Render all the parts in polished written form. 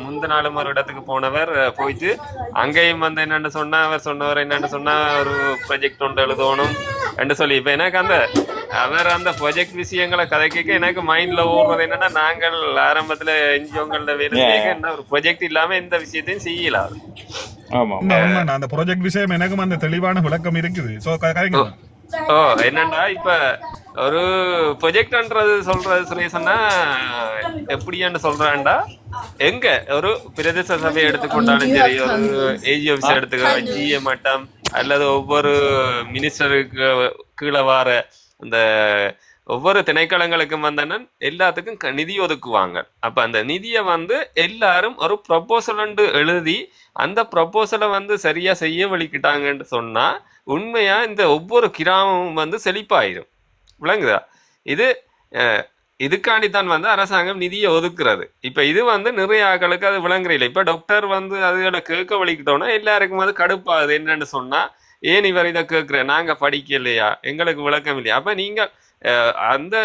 முந்த நாளும் ஒரு இடத்துக்கு போனவர் போயிட்டு அங்கேயும் வந்து என்னன்னு சொன்னா அவர் சொன்னவர் என்னன்னு சொன்னா ஒரு ப்ரொஜெக்ட் ஒன்று எழுதணும் என்று சொல்லி இப்ப எனக்கு அவர் அந்த ப்ரொஜெக்ட் விஷயங்களை கதை கேட்க எனக்கு மைண்ட்ல ஓடுறது என்னன்னா நாங்கள் ஆரம்பத்துல என்ஜிஓங்கள வேலை என்ன ஒரு ப்ரொஜெக்ட் இல்லாம எந்த விஷயத்தையும் செய்யலாம். அந்த ப்ராஜெக்ட் விஷயம் எனக்கும் அந்த தெளிவான விளக்கம் இருக்குது. ஓ என்னண்டா இப்ப ஒரு ப்ரொஜெக்ட்ன்றது சொல்றது சுரேஷன்னா எப்படின்னு சொல்றான்டா எங்க ஒரு பிரதேச சபையை எடுத்துக்கொண்டாலும் சரி ஒரு ஏஜி ஆபீஸ் எடுத்துக்க ஜிஏ மட்டம் அல்லது ஒவ்வொரு மினிஸ்டருக்கு கீழே வார அந்த ஒவ்வொரு திணைக்களங்களுக்கும் வந்தனன் எல்லாத்துக்கும் நிதி ஒதுக்குவாங்க. அப்ப அந்த நிதியை வந்து எல்லாரும் ஒரு ப்ரொபோசல் எழுதி அந்த ப்ரொபோசலை வந்து சரியா செய்ய வலிக்கிட்டாங்கன்னு சொன்னா உண்மையா இந்த ஒவ்வொரு கிராமமும் வந்து செழிப்பாயிரும். விளங்குதா? இதுக்காண்டித்தான் வந்து அரசாங்கம் நிதியை ஒதுக்குறது. இப்ப இது வந்து நிறைய ஆக்களுக்கு அது விளங்குறீங்களா. இப்ப டாக்டர் வந்து அதுகளை கேட்க வலிக்கிட்டோம்னா எல்லாருக்கும் அது கடுப்பாகுது. என்னன்னு சொன்னா ஏன் இவர் இதை கேட்கிறேன், நாங்க படிக்கலையா, எங்களுக்கு விளக்கம் இல்லையா. அப்ப நீங்க அந்த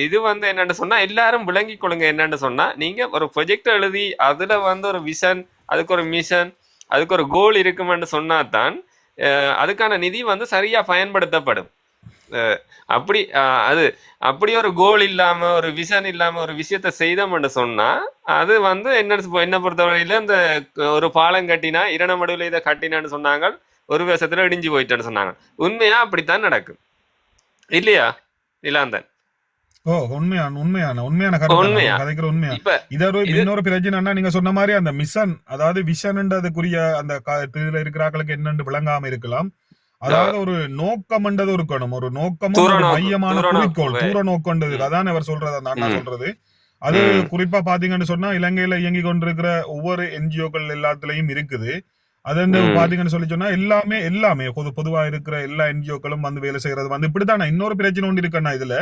இது வந்து என்னன்னு சொன்னா எல்லாரும் விளங்கி கொள்ளுங்க. என்னன்னு சொன்னா நீங்க ஒரு ப்ரொஜெக்ட் எழுதி அதுல வந்து ஒரு விஷன், அதுக்கு ஒரு மிஷன், அதுக்கு ஒரு கோல் இருக்குமென்னு சொன்னா தான் அதுக்கான நிதி வந்து சரியா பயன்படுத்தப்படும். அப்படி அப்படி ஒரு கோல் இல்லாம ஒரு விஷன் இல்லாம ஒரு விஷயத்த செய்தோம்னு சொன்னா அது வந்து என்ன பொறுத்தவரையில இந்த ஒரு பாலம் கட்டினா இரணமடுவில் இதை கட்டினான்னு சொன்னாங்க, ஒரு வருஷத்துல இடிஞ்சு போயிட்டேன்னு சொன்னாங்க. உண்மையா அப்படித்தான் நடக்கும் இல்லையா நிலாந்தன்? உண்மையான கதைக்கிற உண்மையா. இன்னொரு பிரச்சனை நீங்க சொன்ன மாதிரி அந்த மிஷன், அதாவது விஷன்ன்றதுக்குரிய அந்த இதுல இருக்கிறாக்களுக்கு என்னன்னு விளங்காம இருக்கலாம். அதாவது ஒரு நோக்கம்ன்றது இருக்கணும், ஒரு நோக்கமும் ஒரு மையமான குறிக்கோள், தூர நோக்கம்ன்றது. அதான் அவர் சொல்றது, அந்த அண்ணா சொல்றது. அது குறிப்பா பாத்தீங்கன்னு சொன்னா இலங்கையில இயங்கி கொண்டிருக்கிற ஒவ்வொரு என்ஜிஓக்கள் எல்லாத்துலயும் இருக்குது. அது வந்து பாத்தீங்கன்னு சொல்லி சொன்னா எல்லாமே பொதுவா இருக்கிற எல்லா என்ஜிஓக்களும் வந்து வேலை செய்யறது வந்து இப்படித்தானே. இன்னொரு பிரச்சனை ஒன்று இருக்குன்னா இதுல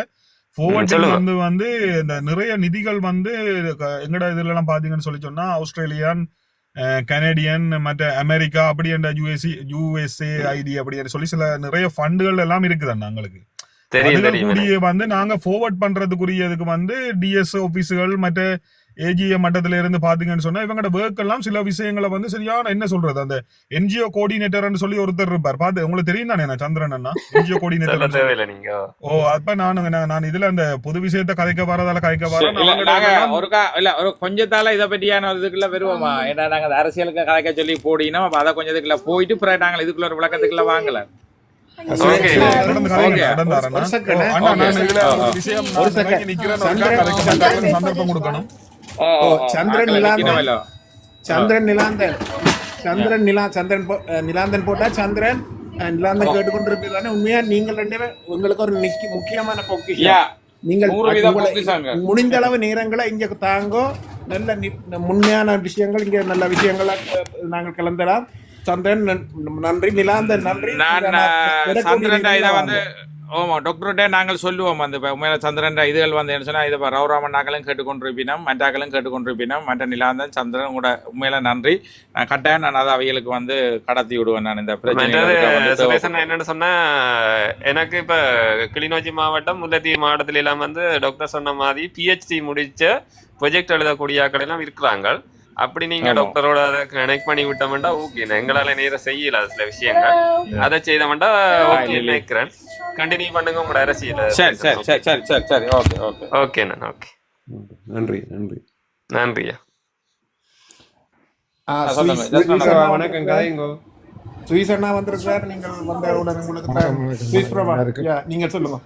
forwarding வந்து இந்த நிறைய நிதிகள் வந்து எங்கட இதுல எல்லாம் பாத்தீங்கன்னு சொல்லி சொன்னா ஆஸ்திரேலியன், கனடியன், மற்ற அமெரிக்கா அப்படி என்ற யுஎஸ்ஏ ஐடி அப்படி சொல்லி சில நிறைய ஃபண்டுகள் எல்லாம் இருக்குது எங்களுக்கு. கூடிய வந்து நாங்க ஃபார்வர்ட் பண்றதுக்குரியதுக்கு வந்து டிஎஸ் ஆபீஸுகள் மற்ற ஏஜிஏ மட்டத்துல இருந்து பாத்தீங்கன்னு சொன்னா இவங்களோட ஒர்க் எல்லாம் சில விஷயங்களை வந்து சரியான என்ன சொல்றது அந்த என்ஜிஓ கோஆர்டினேட்டர்னு சொல்லி ஒருத்தர் இருப்பார். பாத்து உங்களுக்கு தெரியும் தானே சந்திரன் அண்ணா, என்ஜிஓ கோஆர்டினேட்டர். ஓ அப்ப நான் இதுல அந்த பொது விஷயத்த கதைக்க வரதால கதைக்க வர ஒரு கொஞ்சத்தால இதை பற்றியான இதுக்குள்ள வருவோமா. ஏன்னா நாங்க அரசியலுக்கு கதைக்க சொல்லி போடினா அதை கொஞ்சம் இதுக்குள்ள போயிட்டு பிறகு நாங்கள் இதுக்குள்ள ஒரு விளக்கத்துக்குள்ள வாங்கல. சந்தர்ப்பம் கொடுக்கணும். நிலாந்தன் போட்டா சந்திரன் நிலாந்தன் கேட்டுக்கொண்டிருப்பீங்க. உண்மையா நீங்கள் ரெண்டு பேரும் உங்களுக்கு ஒரு முக்கியமான பொக்கிஷம். நீங்கள் முடிந்த அளவு நேரங்களை இங்க தாங்கோ. நல்ல உண்மையான விஷயங்கள் இங்க நல்ல விஷயங்களை நாங்கள் கலந்துடலாம். சந்திரன் நன்றி, நிலாந்தன் நன்றி. நான் சந்திரன் இதை வந்து டாக்டர்கிட்ட நாங்கள் சொல்லுவோம் வந்து உண்மையில சந்திரன் இதுகள் வந்து என்ன சொன்னா இதை ரவுராமன் நாங்களும் கேட்டுக்கொண்டிருப்பினோம், மற்றாக்களும் கேட்டுக்கொண்டிருப்பினோம், மற்ற நிலாந்தன் சந்திரன் கூட உண்மையில நன்றி. நான் கட்டாயம் நான் அதை அவைகளுக்கு வந்து கடத்தி விடுவேன். நான் இந்த பிரச்சனை என்னன்னு சொன்னா எனக்கு இப்ப கிளிநொச்சி மாவட்டம் முல்லைத்தீவு மாவட்டத்தில எல்லாம் வந்து டாக்டர் சொன்ன மாதிரி பிஹெச்டி முடிச்ச ப்ரொஜெக்ட் எழுதக்கூடிய ஆட்கள் எல்லாம் இருக்கிறாங்க. அப்படி நீங்க டாக்டரோட அதை கனெக்ட் பண்ணி விட்டோம்டா ஓகே. எங்களால நேரம் செய்யல சில விஷயங்கள், அதை செய்தோம்டா ஓகே நினைக்கிறேன். கண்டினியூ பண்ணுங்க உங்களோட அரசியல. சரி சரி சரி சரி சரி சரி ஓகே ஓகே ஓகே நான் ஓகே நன்றி நன்றி நன்றியா. வணக்கம் காயங்கோ. சுவிஸ் அண்ணா வந்திருக்கார். நீங்கள் வந்த உடனே உங்களுக்கு நீங்க சொல்லுங்க.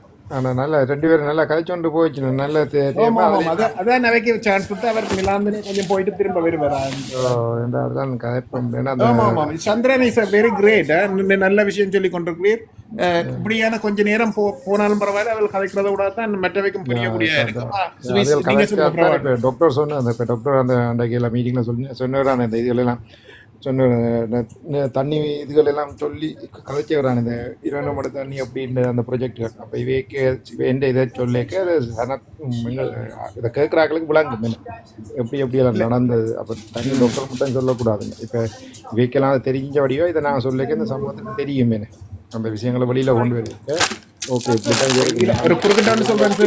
நல்லா 2 பேரும் நல்லா கழிச்சோண்டு போயிடுச்சு. நல்ல அதான் நவைக்கு சான்ஸ் கொடுத்து அவர் நிலாந்தனே கொஞ்சம் போயிட்டு திரும்ப வருவார். சந்திரன் இஸ் வெரி கிரேட். நல்ல விஷயம் சொல்லி கொண்டிருக்கிறீர். இப்படியான கொஞ்ச நேரம் போனாலும் பரவாயில்ல, அவள் கதைக்கிறத விட தான் மற்றவைக்கும் புரியக்கூடிய டாக்டர் சொன்ன அந்த டாக்டர் அந்த அன்றைக்கு மீட்டிங்ல சொன்னவர் அந்த இதுகளெல்லாம் சொன்ன தண்ணி இதுகள் எல்லாம் சொல்லி கதைச்சி வரான். இந்த 2 மட தண்ணி அப்படின்ற அந்த ப்ரொஜெக்டுகள். அப்போ எந்த இதை சொல்லிக்க அது இதை கேட்குறாக்களுக்கு விளங்கும் எப்படி எல்லாம் நடந்தது. அப்போ தண்ணி டாக்டர் மட்டும் சொல்லக்கூடாதுங்க. இப்போ இவைக்கெல்லாம் அது தெரிஞ்ச வடிவோ இதை நாங்கள் சொல்லிக்க இந்த சமூகத்துக்கு தெரியுமே அந்த விஷயங்களை வெளியில் கொண்டு வருவீங்க. ஓகே ஒரு குறுக்கிட்டான்னு சொல்றேன்.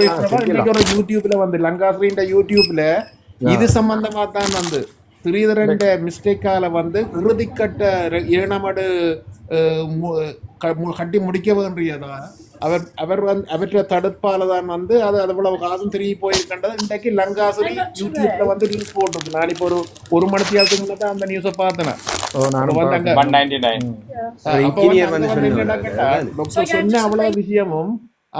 யூடியூப்ல வந்து லங்காஸ்ரீன்ற யூடியூப்ல இது சம்பந்தமா தான் வந்து ஸ்ரீதரன் மிஸ்டேக்கால வந்து இறுதிக்கட்ட ஏனமடு கட்டி முடிக்க வேண்டியதா அவர் வந்து அவற்றை தடுப்பால தான் வந்து அது அவ்வளவு காசும் திரும்பி போயிருக்கின்றது. இன்றைக்கு லங்காசுரி யூடியூப்ல வந்து நியூஸ் போட்டிருக்கு. நான் இப்போ ஒரு மணித்தியாலத்துக்கு முன்னாடி அந்த நியூஸை பார்த்தேன். சொன்ன அவ்வளவு விஷயமும்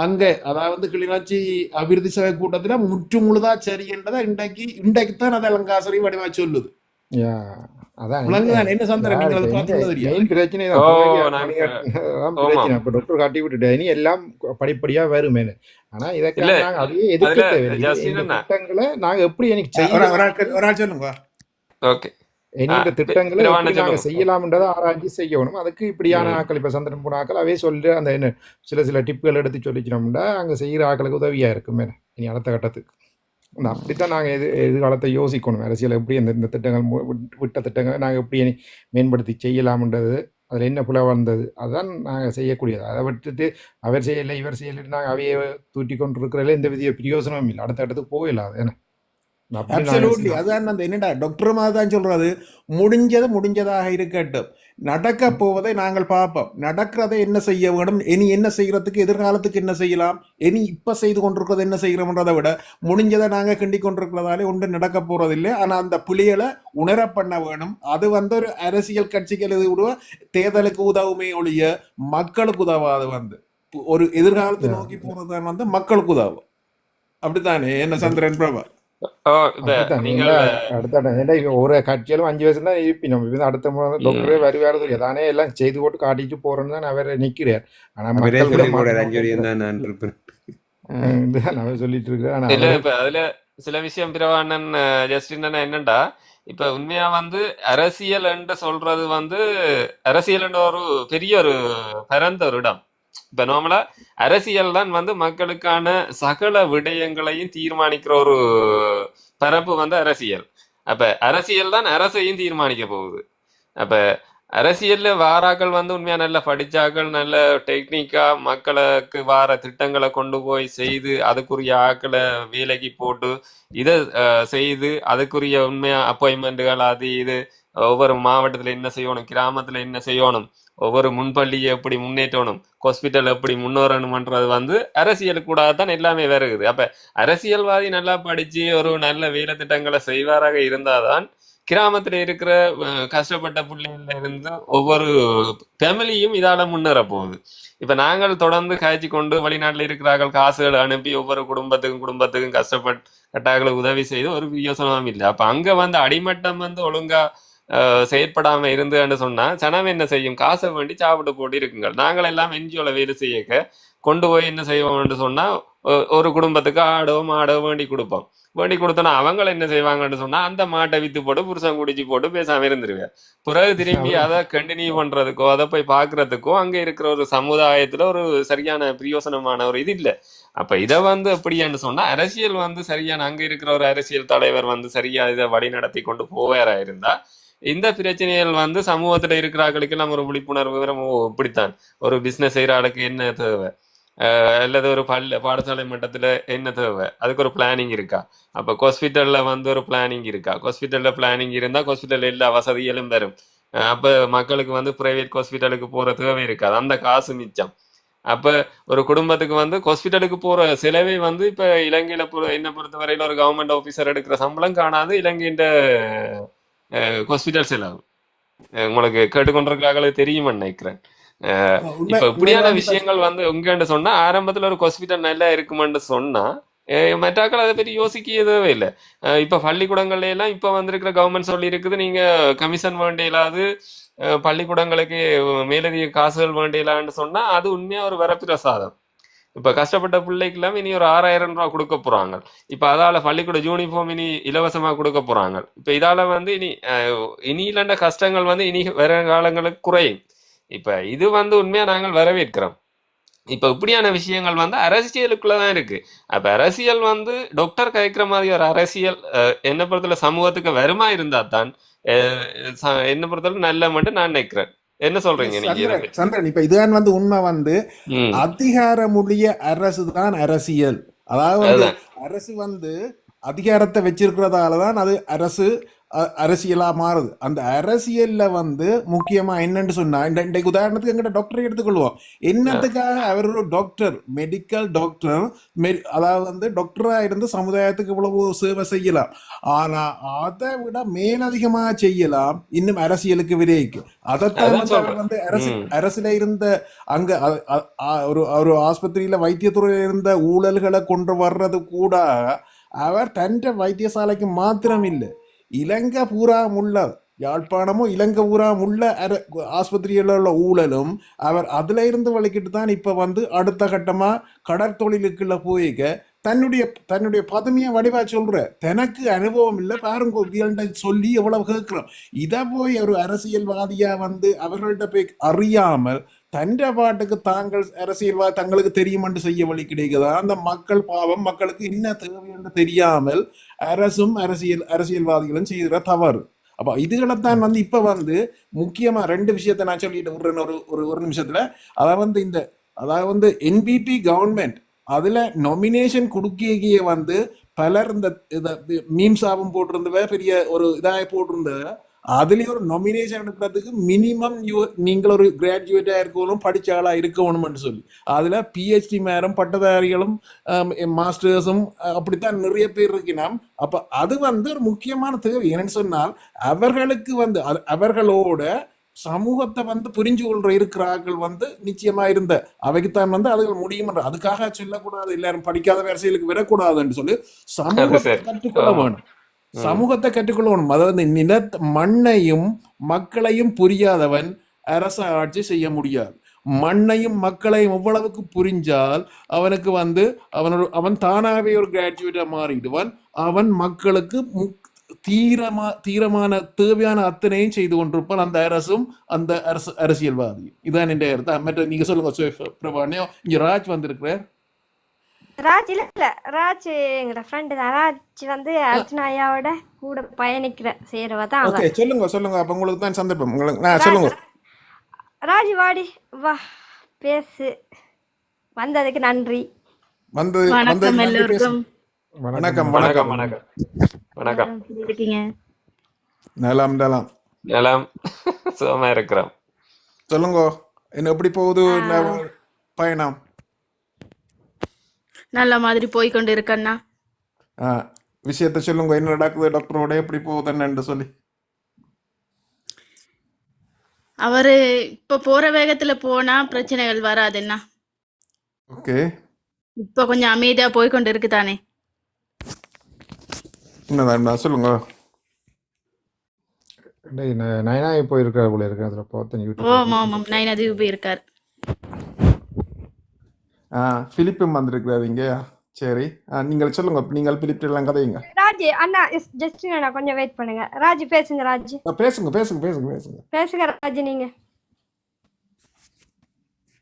அங்க அதாவது கிளிநொச்சி அபிவிருத்தி சபை கூட்டத்துல முற்று முழுதா சரி என்றதை இன்றைக்கு தான் அதை லங்காசுரி வடிவா சொல்லுது. என்ன சந்திரன் டாக்டர் காட்டி விட்டுட்டு இனி எல்லாம் படிப்படியா வருமே. ஆனா இதெல்லாம் அதையே எதிர்க்க திட்டங்களை நாங்க எப்படி எனக்கு சொல்லுங்க இந்த திட்டங்களை நாங்க செய்யலாம்ன்றதை ஆராய்ச்சி செய்யணும். அதுக்கு இப்படியான ஆக்கள் இப்ப சந்திரன் போன ஆக்கள் அவே சொல்லி அந்த என்ன சில டிப்புகள் எடுத்து சொல்லிக்கிறோம்னா அங்க செய்யற ஆக்களுக்கு உதவியா இருக்குமே இனி அடுத்த கட்டத்துக்கு. அப்படித்தான் நாங்கள் எதிர்காலத்தை யோசிக்கணும். அரசியல் எப்படி இந்த திட்டங்கள் விட்ட திட்டங்களை நாங்கள் எப்படி மேம்படுத்தி செய்யலாம்ன்றது, அதில் என்ன புல வந்தது அதுதான் நாங்கள் செய்யக்கூடியது. அதை விட்டுட்டு அவர் செய்யலை இவர் செய்யலைன்னு நாங்கள் அவையே தூட்டி கொண்டு இருக்கிறதுல எந்த வித பிரயோசனமும் இல்லை. அடுத்த இடத்துக்கு போயிடலாம். அது என்ன அதான் அந்த என்னடா டாக்டர் மாதிரி தான் சொல்றது, முடிஞ்சதாக இருக்கட்டும், நடக்க போவதை நாங்கள் பார்ப்போம், நடக்கிறதை என்ன செய்ய வேண்டும், இனி என்ன செய்யறதுக்கு எதிர்காலத்துக்கு என்ன செய்யலாம், இனி இப்ப செய்து கொண்டிருக்கிறது என்ன செய்யறோம்ன்றதை விட முடிஞ்சதை நாங்கள் கிண்டி கொண்டிருக்கிறதாலே ஒன்று நடக்க போறதில்லை. ஆனா அந்த புலிகளை உணர பண்ண வேணும். அது வந்து ஒரு அரசியல் கட்சிகள் விடுவ தேர்தலுக்கு உதவுமே ஒழிய மக்களுக்கு உதவாது. வந்து ஒரு எதிர்காலத்தை நோக்கி போறதுதான் வந்து மக்களுக்கு உதவும். அப்படித்தானே என்ன சந்திரன் பிரபா? ஒரு கட்சியிலும் 5 வருஷம் தான் இருப்பினோம். அடுத்த டாக்டரே வருவாரு தானே எல்லாம் செய்து போட்டு காட்டிட்டு போறேன்னு தான் அவர் நிக்கிறார். ஆனா அவர் சொல்லிட்டு இருக்காரு. அதுல சில விஷயம் பிரவாணன் ஜஸ்டின் என்னண்டா, இப்ப உண்மையா வந்து அரசியல் என்று சொல்றது வந்து அரசியல் என்ற ஒரு பெரிய ஒரு பரந்த ஒரு இடம். இப்ப நார்மலா அரசியல் தான் வந்து மக்களுக்கான சகல விடயங்களையும் தீர்மானிக்கிற ஒரு பரப்பு வந்து அரசியல். அப்ப அரசியல் தான் அரசையும் தீர்மானிக்க போகுது. அப்ப அரசியல்ல வாராக்கள் வந்து உண்மையா நல்ல படிச்சாக்கள், நல்ல டெக்னிக்கா மக்களுக்கு வார திட்டங்களை கொண்டு போய் செய்து அதுக்குரிய ஆக்களை வேலைக்கு போட்டு இதை செய்து அதுக்குரிய உண்மையா அப்பாயின்மெண்ட்டுகள் அது இது ஒவ்வொரு மாவட்டத்துல என்ன செய்யணும், கிராமத்துல என்ன செய்யணும், ஒவ்வொரு முன்பள்ளியை எப்படி முன்னேற்றணும், ஹாஸ்பிட்டல் எப்படி முன்னேறணும்ன்றது வந்து அரசியல் கூட தான் எல்லாமே வருகுது. அப்ப அரசியல்வாதி நல்லா படிச்சு ஒரு நல்ல வேலை திட்டங்களை செய்வாராக இருந்தாதான் கிராமத்துல இருக்கிற கஷ்டப்பட்ட பிள்ளைங்கள்ல இருந்து ஒவ்வொரு ஃபேமிலியும் இதால முன்னேற போகுது. இப்ப நாங்கள் தொடர்ந்து காய்ச்சி கொண்டு வெளிநாட்டுல இருக்கிறார்கள் காசுகள் அனுப்பி ஒவ்வொரு குடும்பத்துக்கும் கஷ்டப்பட்டார்களுக்கு உதவி செய்து ஒரு யோசனமும் இல்லை. அப்ப அங்க வந்து அடிமட்டம் வந்து ஒழுங்கா செயற்படாம இருந்துன்னு சொன்னா சனம் என்ன செய்யும், காசை வேண்டி சாப்பிட்டு போட்டு இருக்குங்க. நாங்கள் எல்லாம் என்ஜிஓல வேலை செய்யக்க கொண்டு போய் என்ன செய்வோம்னு சொன்னா ஒரு குடும்பத்துக்கு ஆடோ மாடோ வேண்டி கொடுத்தோன்னா அவங்கள என்ன செய்வாங்கன்னு சொன்னா அந்த மாட்டை வித்து போட்டு புருஷன் குடிச்சு போட்டு பேசாம இருந்துருவேன். பிறகு திரும்பி அதை கண்டினியூ பண்றதுக்கோ அதை போய் பாக்குறதுக்கோ அங்க இருக்கிற ஒரு சமுதாயத்துல ஒரு சரியான பிரயோசனமான ஒரு இது இல்லை. அப்ப இதை வந்து எப்படின்னு சொன்னா அரசியல் வந்து சரியான அங்க இருக்கிற ஒரு அரசியல் தலைவர் வந்து சரியா இதை வழி நடத்தி கொண்டு போவாரா இருந்தா இந்த பிரச்சனைகள் வந்து சமூகத்துல இருக்கிறார்களுக்கு எல்லாம் ஒரு விழிப்புணர்வு வரும். இப்படித்தான் ஒரு பிசினஸ் செய்யற ஆளுக்கு என்ன தேவை, அல்லது ஒரு பாடசாலை மட்டத்துல என்ன தேவை, அதுக்கு ஒரு பிளானிங் இருக்கா. அப்ப ஹாஸ்பிட்டல்ல வந்து ஒரு பிளானிங் இருக்கா, ஹாஸ்பிட்டல்ல பிளானிங் இருந்தா ஹாஸ்பிட்டல்ல எல்லா வசதிகளும் வரும். அப்ப மக்களுக்கு வந்து பிரைவேட் ஹாஸ்பிட்டலுக்கு போற தேவை இருக்காது, அந்த காசு மிச்சம். அப்ப ஒரு குடும்பத்துக்கு வந்து ஹாஸ்பிட்டலுக்கு போற செலவை வந்து இப்ப இலங்கையில என்ன பொறுத்தவரையில ஒரு கவர்மெண்ட் ஆபீசர் எடுக்கிற சம்பளம் காணாது இலங்கையின் ஹாஸ்பிட்டல் செலவு. உங்களுக்கு கேட்டுக்கொண்டிருக்கிறாங்களே தெரியுமா நினைக்கிறேன். இப்ப இப்படியான விஷயங்கள் வந்து உங்கன்னு சொன்னா ஆரம்பத்துல ஒரு ஹாஸ்பிட்டல் நல்லா இருக்குமென்னு சொன்னா மற்றாக்கள் அதை பற்றி யோசிக்க தேவை இல்லை. இப்ப பள்ளிக்கூடங்கள்ல எல்லாம் இப்ப வந்திருக்கிற கவர்மெண்ட் சொல்லி இருக்குது, நீங்க கமிஷன் வேண்டியலாது பள்ளிக்கூடங்களுக்கு மேலதிக காசுகள் வேண்டியலான்னு சொன்னா அது உண்மையா ஒரு வரப்பிரசாதம். இப்ப கஷ்டப்பட்ட பிள்ளைக்கெல்லாம் இனி ஒரு 6000 ரூபாய் கொடுக்க போறாங்க. இப்ப அதால பள்ளிக்கூட யூனிஃபார்ம் இனி இலவசமா கொடுக்க போறாங்க. இப்ப இதால வந்து இனி இல்லைன்ற கஷ்டங்கள் வந்து இனி வர காலங்களுக்கு குறையும். இப்ப இது வந்து உண்மையா நாங்கள் வரவேற்கிறோம். இப்ப இப்படியான விஷயங்கள் வந்து அரசியலுக்குள்ளதான் இருக்கு. அப்ப அரசியல் வந்து டாக்டர் கேட்கிற மாதிரி ஒரு அரசியல் என்ன பொறுத்தல சமூகத்துக்கு வருமா இருந்தா தான் என்ன பொறுத்தளவு நல்ல மட்டும் நான் நினைக்கிறேன். என்ன சொல்றீங்க நீங்க சந்திரன்? இப்ப இதுதான் வந்து உண்மை வந்து அதிகாரமுடைய அரசு தான் அரசியல். அதாவது அரசு வந்து அதிகாரத்தை வச்சிருக்கிறதாலதான் அது அரசு. அரசியலா மாறுது. அந்த அரசியல்ல வந்து முக்கியமா என்னன்னு சொன்னா, இன்றைக்கு உதாரணத்துக்கு எங்கிட்ட டாக்டரை எடுத்துக்கொள்வோம். என்னத்துக்காக அவர் ஒரு டாக்டர், மெடிக்கல் டாக்டர், அதாவது வந்து டாக்டரா இருந்து சமுதாயத்துக்கு இவ்வளவு சேவை செய்யலாம். ஆனா அதை விட மேலதிகமாக செய்யலாம் இன்னும் அரசியலுக்கு விரைக்கு. அதைத்தான் வந்து அவர் வந்து அரசுல இருந்த அங்க ஒரு ஆஸ்பத்திரியில வைத்தியத்துறையில இருந்த ஊழல்களை கொண்டு வர்றது கூட அவர் தன் வைத்தியசாலைக்கு மாத்திரம் இல்லை, இலங்கை பூரா உள்ள யாழ்ப்பாணமும் இலங்கை பூரா உள்ள ஆஸ்பத்திரியில் உள்ள ஊழலும் அவர் அதுல இருந்து வலிக்கிட்டு தான் இப்ப வந்து அடுத்த கட்டமா கடற்தொழிலுக்குள்ள போய்க்க தன்னுடைய பதவியை வடிவா சொல்ற. தனக்கு அனுபவம் இல்லை பாருங்க சொல்லி எவ்வளவு கேட்கிறோம். இதை போய் ஒரு அரசியல்வாதியா வந்து அவர்கள்ட்ட போய் அறியாமல் தண்ட பாட்டுக்கு தாங்கள் அரசியல்வாதி தங்களுக்கு தெரியுமென்று செய்ய வழி கிடைக்குதா? அந்த மக்கள் பாவம், மக்களுக்கு என்ன தேவை என்று தெரியாமல் அரசும் அரசியல்வாதிகளும் செய்கிற தவறு. அப்ப இதுகளைத்தான் வந்து இப்ப வந்து முக்கியமா 2 விஷயத்த நான் சொல்லிட்டு விடுறேன் ஒரு நிமிஷத்துல. அதாவது வந்து என்பிபி கவர்மெண்ட் அதுல நாமினேஷன் கொடுக்கையே வந்து பலர் இந்த மீம்ஸாவும் போட்டிருந்தவ, பெரிய ஒரு இதாக போட்டிருந்தவ, அதுலயும் ஒரு நாமினேஷன் எடுக்கிறதுக்கு மினிமம் நீங்கள் ஒரு கிராஜுவேட்டா இருக்கணும், படிச்ச ஆளா இருக்கணும்னு சொல்லி அதுல பிஹெச்டி மேரும் பட்டதாரிகளும் மாஸ்டர்ஸும் அப்படித்தான் நிறைய பேர் இருக்கணும். அப்ப அது வந்து ஒரு முக்கியமான தேவை. என்னன்னு சொன்னால் அவர்களுக்கு வந்து அவர்களோட சமூகத்தை வந்து புரிஞ்சு கொள்ற இருக்கிறார்கள் வந்து நிச்சயமா இருந்த அவைக்குத்தான் வந்து அதுகள் முடியும். அதுக்காக சொல்லக்கூடாது எல்லாரும் படிக்காத அரசியலுக்கு வரக்கூடாதுன்னு சொல்லி சமூகத்தை கற்றுக்கொள்ள வேணும். சமூகத்தை கற்றுக்கொள்ளணும். அதாவது மண்ணையும் மக்களையும் புரியாதவன் அரச ஆட்சி செய்ய முடியாது. மண்ணையும் மக்களையும் எவ்வளவுக்கு புரிஞ்சால் அவனுக்கு வந்து அவன் தானாகவே ஒரு கிராஜுவேட்டா மாறிடுவான். அவன் மக்களுக்கு தீரமான தேவையான அத்தனையும் செய்து கொண்டிருப்பான் அந்த அரசும் அந்த அரசியல்வாதி. இதான் என் கருத்து. மற்ற நீங்க சொல்லுங்க பிரபானியோ. இங்க ராஜ் வந்திருக்கிறார். ராஜ் இல்ல ராஜ் எங்களோட ஃப்ரெண்டு தான். ராஜ் வந்து அர்ச்சனா ஐயாவோட கூட பயணிக்கிற சேருவா தான். ஓகே, சொல்லுங்க. அப்ப உங்களுக்கு தான் சந்தர்ப்பம். உங்களுக்கு சொல்லுங்க. ராஜ் வாடி வா பேசு. வந்ததுக்கு நன்றி. வணக்கம் எல்லோருக்கும். வணக்கம். வணக்கம். இருக்கீங்க? நலம் சுகமா இருக்கிறோம். சொல்லுங்க, என்ன எப்படி போகுது பயணம்? நல்ல மாதிரி போய்கொண்டு இருக்கண்ணா. விஷயத்த சொல்லுங்க, என்ன நடக்குது, டாக்டரோட எப்படி போகுதுன்னு சொல்லி. அவரு இப்ப போற வேகத்துல போனா பிரச்சனைகள் வராதுன்னா. ஓகே, இப்ப கொஞ்சம் அமைதியா போய்கொண்டு இருக்குதானே. என்னதான் சொல்லுங்க. நயனா போயிருக்காரு போல இருக்கு. அதுல பார்த்தேன். ஓம் நயனா தீவு போயிருக்காரு. பிலிப்பும் வந்திருக்கிறாரு இங்க. சரி, நீங்கள் சொல்லுங்க. நீங்கள் பிலிப் எல்லாம் கதையுங்க. ராஜ் அண்ணா ஜஸ்ட் அண்ணா கொஞ்சம் வெயிட் பண்ணுங்க. ராஜ் பேசுங்க. ராஜ் பேசுங்க ராஜ். நீங்க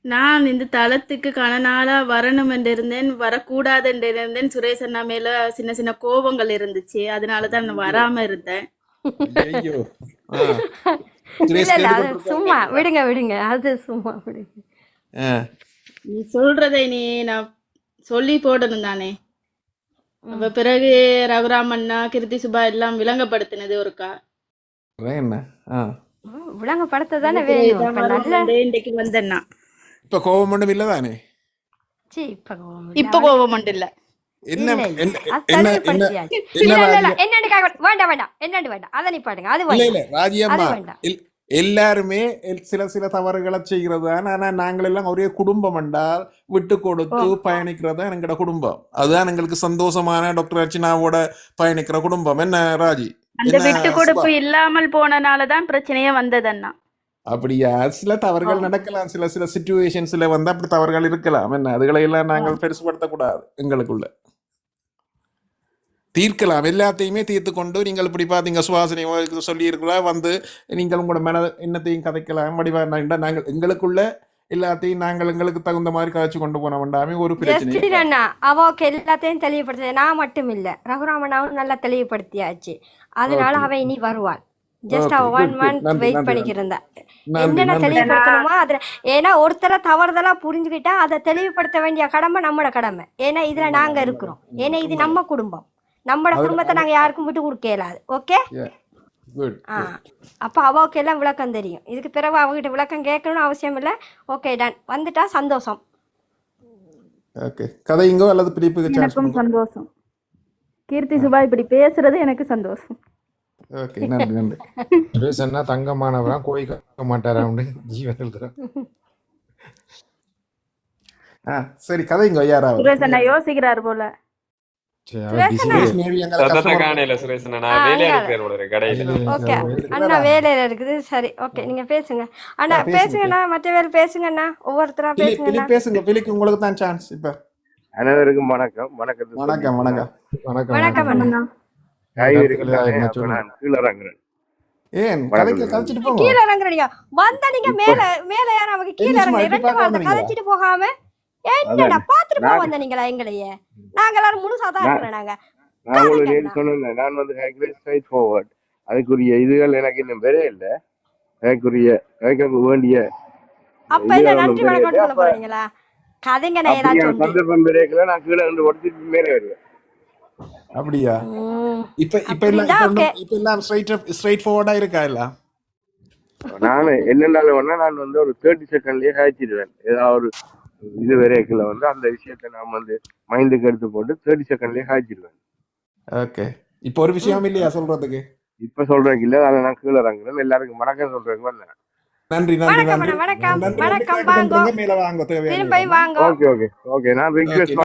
நான் இந்த தளத்துக்கு கணநாளா வரணும் என்று இருந்தேன், வரக்கூடாது என்று இருந்தேன். சுரேஷ் அண்ணா மேல சின்ன சின்ன கோபங்கள் இருந்துச்சு, அதனாலதான் நான் வராம இருந்தேன். சும்மா விடுங்க. அது சும்மா விடுங்க. நீ சொல்றதை நான் சொல்லி போடணும் தானே. அப்ப பிறகு ரகுராமண்ணா கிருத்தி சுபா எல்லாம் விளங்கப்படுத்தினது ஒருக்கா. விளங்கப்படுத்ததானே வேணும். இன்றைக்கு வந்தேன்னா இப்ப கோபம் ஒன்றும் இல்ல தானே. இப்ப கோபம் ஒன்றும் இல்ல. எல்லாருமே சில தவறுகளை செய்கிறது தான். ஆனா நாங்கள் எல்லாம் ஒரே குடும்பம் என்றால் விட்டு கொடுத்து பயணிக்கிறது தான் எங்களோட குடும்பம். அதுதான் எங்களுக்கு சந்தோஷமான டாக்டர் அர்ச்சனாவோட பயணிக்கிற குடும்பம். என்ன ராஜி? அந்த விட்டு கொடுப்பு இல்லாமல் போனனாலதான் பிரச்சனையே வந்ததண்ணா. அப்படியா? சில தவறுகள் நடக்கலாம், சில சிச்சுவேஷன்ஸ்ல வந்து அப்படி தவறுகள் இருக்கலாம். என்ன அதுகளை எல்லாம் நாங்கள் பெருசுபடுத்தக்கூடாது. எங்களுக்குள்ள தீர்க்கலாம், எல்லாத்தையுமே தீர்த்து கொண்டு நீங்கள் இப்படி பார்த்தீங்க சுவாசனை சொல்லி இருக்கலாம் வந்து நீங்கள் உங்களோட மன என்னத்தையும் கதைக்கலாம். வடிவா நாங்கள் எங்களுக்குள்ள எல்லாத்தையும் நாங்கள் எங்களுக்கு தகுந்த மாதிரி கதைச்சு கொண்டு போன வேண்டாமே ஒரு பிரச்சனை. அவக்கு எல்லாத்தையும் தெளிவுபடுத்த நான் மட்டும் இல்ல, ரகுராமனாவும் நல்லா தெளிவுபடுத்தியாச்சு. அதனால அவ இனி வருவாள். ஜஸ்ட் 1 month வெயிட் பண்ணிக்கிறதா என்னென்ன தெளிவுபடுத்தணுமோ அதுல. ஏன்னா ஒருத்தரை தவறுதலா புரிஞ்சுக்கிட்டா அதை தெளிவுபடுத்த வேண்டிய கடமை நம்மளோட கடமை. ஏன்னா இதுல நாங்க இருக்கிறோம். ஏன்னா இது நம்ம குடும்பம், நம்மளோட குடும்பத்தை நாங்க யாருக்கும் விட்டு கொடுக்க இயலாது. ஓகே, குட் ஆ அப்போ அவளுக்கு எல்லாம் விளக்கம் தெரியும். இதுக்கு பிறகு அவகிட்ட விளக்கம் கேட்கணும்னு அவசியம் இல்லை. ஓகே டன் வந்துட்டா சந்தோஷம். ஓகே கதைங்கோ அல்லது பிடிப்புக்கு சான்ஸ் எனக்கும் சந்தோஷம். கீர்த்தி சுபா இப்படி பேசுறது எனக்கு சந்தோஷம். ஓகே நன்றி நன்றி. சுரேஷன்னா தங்கமானவரா கோயிக்க மாட்டாரான்னு ஜீவன் எழுதுறான். சரி கதைங்கோ யாராவது. சுரேஷ் அண்ணா யோசிக்கிறாரு போல. சரி அவன் சுரேஷ் மேபி எங்களை சத்தத்தை கஷ்டப்படுத்த காணையில சுரேஷன் நான் வேலையா இருக்கிறேன் போல இருக்கு கடையில. ஓகே அண்ணா வேலையில இருக்குது. சரி ஓகே நீங்க பேசுங்க அண்ணா. பேசுங்கண்ணா மற்ற வேலை பேசுங்கண்ணா. ஒவ்வொருத்தரா பேசுங்கண்ணா. பிலிப் பேசுங்க. பிலிக்கு உங்களுக்கு தான் சான்ஸ் இப்ப. அனைவருக்கும் வணக்கம். வணக்கம் வணக்கம் வணக்கம் வணக்கம் அண்ணா. நான் கீழே இறங்குறேன். ஏன் கதைச்சிட்டு போங்க. கீழே இறங்குறீங்க வந்தா நீங்க மேல மேல யாரும் அவங்க கீழே இறங்க ரெண்டு வார்த்தை கதைச்சிட்டு போகாம என்னடா பாத்துட்டு போக வந்த நீங்களா எங்களையே? நாங்க எல்லாரும் முழுசா தான் இருக்கிறோம். நான் உங்களுக்கு சொன்னேன் நான் வந்து ஸ்ட்ரைட் ஃபார்வர்ட். அதுக்குரிய இதுகள் எனக்கு இன்னும் வேற இல்ல. அதுக்குரிய வேண்டிய அப்ப என்ன நன்றி வணக்கம் சொல்ல போறீங்களா? கதைங்க நான் ஏதாச்சும் சந்தர்ப்பம் பிரேக்ல நான் கீழே இருந்து உடச்சிட்டு மேலே வருவேன். அப்படியா? இப்ப எல்லாம் ஸ்ட்ரைட் ஃபார்வர்டா இருக்கா எல்லாம்? நான் என்னென்னாலும் நான் வந்து ஒரு 30 செகண்ட்லயே காய்ச்சிடுவேன். ஏதாவது ஒரு இது வரைக்குள்ள வந்து அந்த விஷயத்த நான் வந்து மைண்டுக்கு எடுத்து போட்டு 30 செகண்ட்லயே காய்ச்சிடுவேன். ஓகே இப்போ ஒரு விஷயம் இல்லையா சொல்றதுக்கு? இப்ப சொல்றதுக்கு இல்ல. அதை நான் கீழே இறங்குறேன். எல்லாருக்கும் வணக்கம் சொல்றதுக்கு வந்தேன். நன்றி வணக்கம் வணக்கம் வணக்கம் வாங்க மேல வாங்க தேவையான திரும்ப வாங்க. ஓகே ஓகே ஓகே நான் ரிக்வெஸ்ட்